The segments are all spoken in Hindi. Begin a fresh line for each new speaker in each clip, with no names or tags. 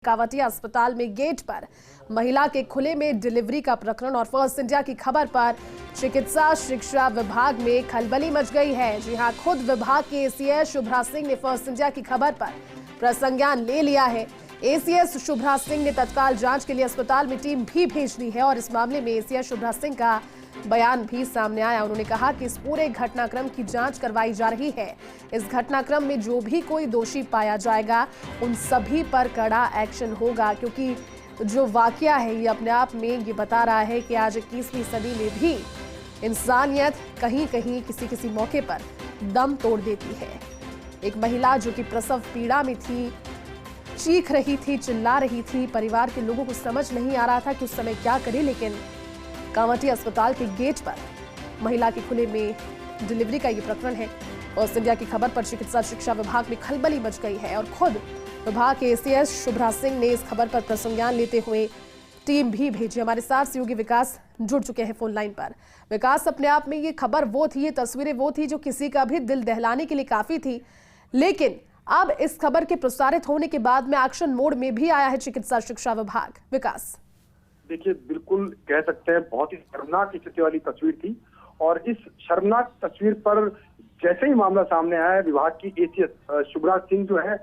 कावटिया अस्पताल में गेट पर महिला के खुले में डिलीवरी का प्रकरण और फर्स्ट इंडिया की खबर पर चिकित्सा शिक्षा विभाग में खलबली मच गई है। जी हां, खुद विभाग के एसीएस शुभ्रा सिंह ने फर्स्ट इंडिया की खबर पर प्रसंज्ञान ले लिया है। एसीएस शुभ्रा सिंह ने तत्काल जांच के लिए अस्पताल में टीम भी भेज दी है और इस मामले में एसीएस शुभ्रा सिंह का बयान भी सामने आया। उन्होंने कहा कि इस पूरे घटनाक्रम की जांच करवाई जा रही है। इस घटनाक्रम में जो भी कोई दोषी पाया जाएगा उन सभी पर कड़ा एक्शन होगा, क्योंकि जो वाकया है ये अपने आप में ये बता रहा है कि आज 21वीं सदी में भी इंसानियत कहीं कहीं किसी किसी मौके पर दम तोड़ देती है। एक महिला जो कि प्रसव पीड़ा में थी, चीख रही थी, चिल्ला रही थी, परिवार के लोगों को समझ नहीं आ रहा था कि उस समय क्या करे, लेकिन कावटिया अस्पताल के गेट पर महिला के खुले में डिलीवरी का ये प्रकरण है। फर्स्ट इंडिया की खबर पर चिकित्सा शिक्षा विभाग में खलबली मच गई है और खुद विभाग के एसीएस शुभ्रा सिंह ने इस खबर पर प्रसंज्ञान लेते हुए टीम भी भेजी। हमारे साथ सहयोगी विकास जुड़ चुके हैं फोन लाइन पर। विकास, अपने आप में ये खबर वो थी, ये तस्वीरें वो थी जो किसी का भी दिल दहलाने के लिए काफी थी, लेकिन अब इस खबर के प्रसारित होने के बाद में एक्शन मोड में भी आया है चिकित्सा शिक्षा विभाग। विकास,
देखिए, बिल्कुल कह सकते हैं बहुत ही शर्मनाक स्थिति वाली तस्वीर थी और इस शर्मनाक तस्वीर पर जैसे ही मामला सामने आया, विभाग की एसीएस शुभ्रा सिंह जो है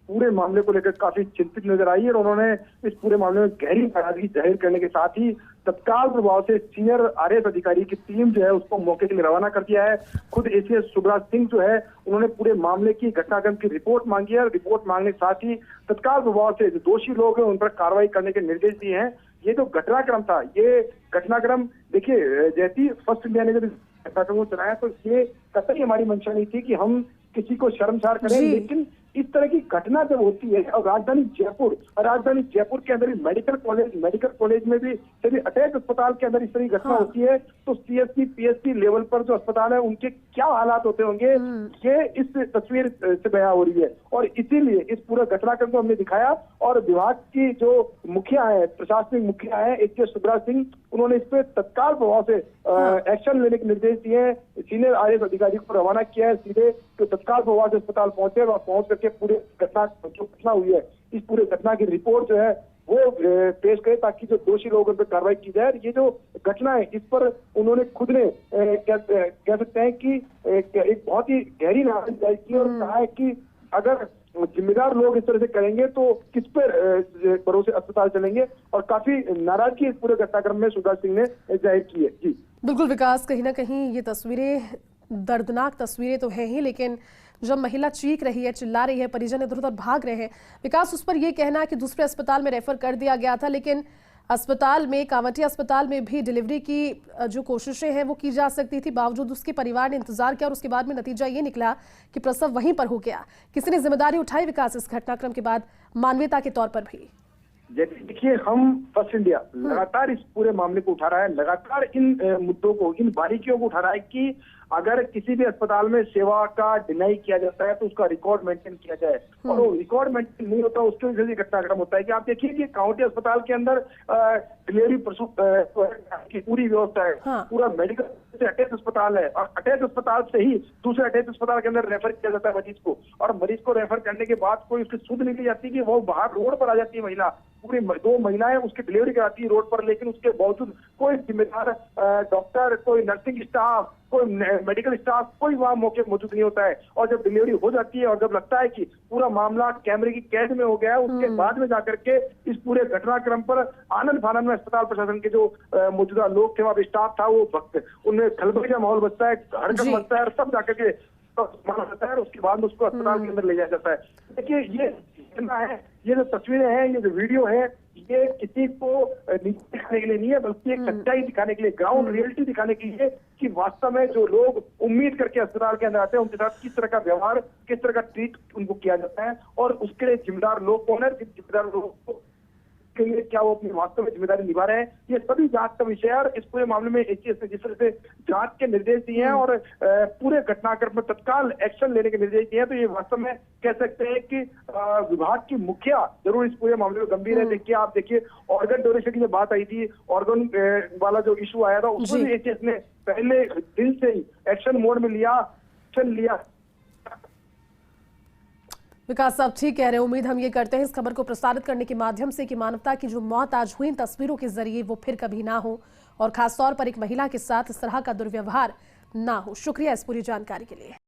पूरे मामले को लेकर काफी चिंतित नजर आई और उन्होंने इस पूरे मामले में गहरी नाराजगी जाहिर करने के साथ ही तत्काल प्रभाव से सीनियर आरएएस अधिकारी की टीम जो है उसको मौके के लिए रवाना कर दिया है। खुद एसीएस शुभ्रा सिंह जो है उन्होंने पूरे मामले की घटनाक्रम की रिपोर्ट मांगी है। रिपोर्ट मांगने के साथ ही तत्काल प्रभाव से जो दोषी लोग हैं उन पर कार्रवाई करने के निर्देश दिए हैं। ये जो घटनाक्रम था, ये घटनाक्रम देखिए, जैसी फर्स्ट इंडिया ने जब घटनाक्रम को चलाया तो ये कतई हमारी मंशा नहीं थी कि हम किसी को शर्मसार करें, लेकिन इस तरह की घटना जब होती है और राजधानी जयपुर के अंदर मेडिकल कॉलेज में भी सभी अटैच अस्पताल के अंदर इस तरह की घटना होती है तो सीएससी पीएससी लेवल पर जो अस्पताल है उनके क्या हालात होते होंगे, ये इस तस्वीर से बयां हो रही है। और इसीलिए इस पूरे घटनाक्रम को हमने दिखाया और विभाग की जो मुखिया है, प्रशासनिक मुखिया है एसीएस शुभ्रा सिंह, उन्होंने इस पे तत्काल प्रभाव से एक्शन लेने के निर्देश दिए हैं। सीनियर आरएएस अधिकारी को रवाना किया है सीधे, तो तत्काल प्रभाव से अस्पताल पहुंचे और पहुंच करके पूरे घटना जो घटना हुई है इस पूरे घटना की रिपोर्ट जो है वो पेश करे ताकि जो दोषी लोग उन पर कार्रवाई की जाए। ये जो घटना है इस पर उन्होंने खुद ने कह सकते हैं कि एक बहुत ही गहरी नाराजगी जाहिर की और कहा है कि अगर जिम्मेदार लोग इस तरह से करेंगे तो किस पर भरोसे अस्पताल चलेंगे और काफी नाराजगी इस पूरे घटनाक्रम में शुभ्रा सिंह ने जाहिर की है। जी
बिल्कुल विकास, कहीं ना कहीं ये तस्वीरें दर्दनाक तस्वीरें तो है ही, लेकिन जब महिला चीख रही है, चिल्ला रही है, परिजन इधर उधर भाग रहे हैं, विकास उस पर यह कहना है कि दूसरे अस्पताल में रेफर कर दिया गया था, लेकिन अस्पताल में, कावटिया अस्पताल में भी डिलीवरी की जो कोशिशें हैं वो की जा सकती थी, बावजूद उसके परिवार ने इंतजार किया और उसके बाद में नतीजा ये निकला कि प्रसव वहीं पर हो गया। किसी ने जिम्मेदारी उठाई विकास इस घटनाक्रम के बाद, मानवीयता के तौर पर भी?
जैसे देखिए, हम फर्स्ट इंडिया लगातार इस पूरे मामले को उठा रहा है, लगातार इन मुद्दों को, इन बारीकियों को उठा रहा है कि अगर किसी भी अस्पताल में सेवा का डिनाई किया जाता है तो उसका रिकॉर्ड मेंटेन किया जाए और वो रिकॉर्ड मेंटेन नहीं होता उसके वजह से घटनाक्रम होता है। कि आप देखिए कि कावटिया अस्पताल के अंदर डिलीवरी की पूरी व्यवस्था है, पूरा मेडिकल से अटैच अस्पताल है और अटैच अस्पताल से ही दूसरे अटैच अस्पताल के अंदर रेफर किया जाता है मरीज को, और मरीज को रेफर करने के बाद कोई उसकी सुध नहीं ली जाती कि वो बाहर रोड पर आ जाती है महिला, पूरी 2 महिलाएं उसकी डिलीवरी कराती है रोड पर, लेकिन उसके बावजूद कोई जिम्मेदार डॉक्टर, कोई नर्सिंग स्टाफ, कोई मेडिकल स्टाफ, कोई वहां मौके पर मौजूद नहीं होता है। और जब डिलीवरी हो जाती है और जब लगता है कि पूरा मामला कैमरे की कैद में हो गया है, उसके बाद में जाकर के इस पूरे घटनाक्रम पर आनंद फानंद में अस्पताल प्रशासन के जो मौजूदा लोग थे, वहां स्टाफ था, वो वक्त उनमें खलबली का माहौल बचता है, हड़कंप बचता है और सब जाकर के माना जाता है और उसके बाद में उसको अस्पताल के अंदर ले जाया जाता है। देखिए, ये घटना है, ये जो तस्वीरें हैं, ये जो वीडियो है, ये किसी को दिखाने के लिए नहीं है, बल्कि एक सच्चाई दिखाने के लिए, ग्राउंड रियलिटी दिखाने के लिए कि वास्तव में जो लोग उम्मीद करके अस्पताल के अंदर आते हैं उनके साथ किस तरह का व्यवहार, किस तरह का ट्रीट उनको किया जाता है और उसके लिए जिम्मेदार लोग कौन है, जिम्मेदार लोग के लिए क्या वो अपनी वास्तव में जिम्मेदारी निभा रहे हैं, ये सभी जांच का विषय है। और इस पूरे मामले में एसीएस ने जिस तरह से जांच के निर्देश दिए हैं और पूरे घटनाक्रम में तत्काल एक्शन लेने के निर्देश दिए हैं, तो ये वास्तव में कह सकते हैं कि विभाग की मुखिया जरूर इस पूरे मामले में गंभीर है। देखिए, आप देखिए, ऑर्गन डोनेशन की जो बात आई थी, ऑर्गन वाला जो इशू आया था, उसमें भी एसीएस ने पहले दिन से ही एक्शन मोड में लिया।
विकास साहब ठीक कह रहे हैं। उम्मीद हम ये करते हैं इस खबर को प्रसारित करने के माध्यम से कि मानवता की जो मौत आज हुई इन तस्वीरों के जरिए वो फिर कभी ना हो, और खासतौर पर एक महिला के साथ इस तरह का दुर्व्यवहार ना हो। शुक्रिया इस पूरी जानकारी के लिए।